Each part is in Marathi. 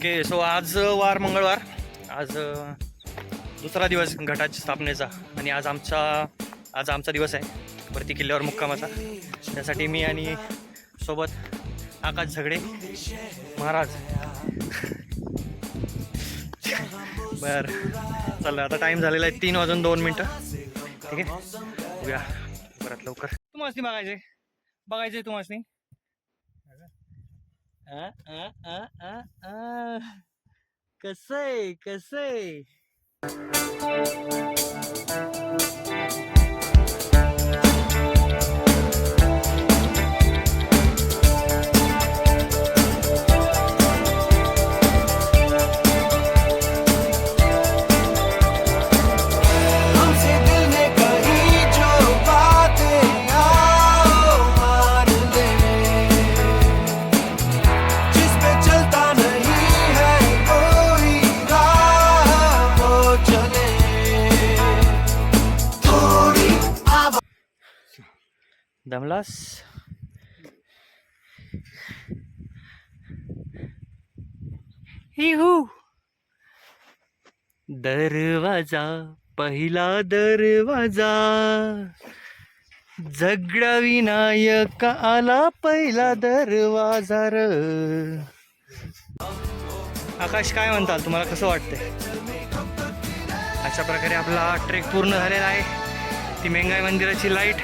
ओके, सो आज वार मंगळवार, आज दुसरा दिवस घटाच्या स्थापनेचा आणि आज आमचा दिवस आहे वरती किल्ल्यावर मुक्कामाचा. त्यासाठी मी आणि सोबत आकाश झगडे महाराज. बरं चला, आता टाईम झालेला आहे 3:02. ठीक आहे, बघूया परत लवकर. तुम्हाला बघायचे तुम्हाला कसय दमलास. हिहू दरवाजा, पहिला दरवाजा, झगडा विनायक आला पहिला दरवाजा र. आकाश काय म्हणताल, तुम्हाला कसं वाटतंय? अशा प्रकारे आपला ट्रेक पूर्ण झालेला आहे. ती मेंगाई मंदिराची लाईट,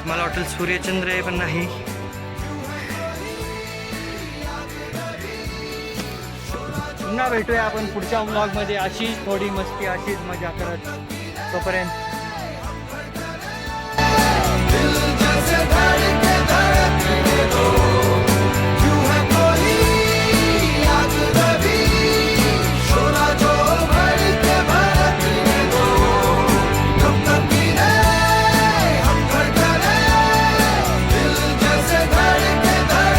मला वाटेल सूर्यचंद्र आहे पण नाही. पुन्हा भेटूया आपण पुढच्या व्लॉगमध्ये. अशीच थोडी मस्ती, अशीच मजा करत. तोपर्यंत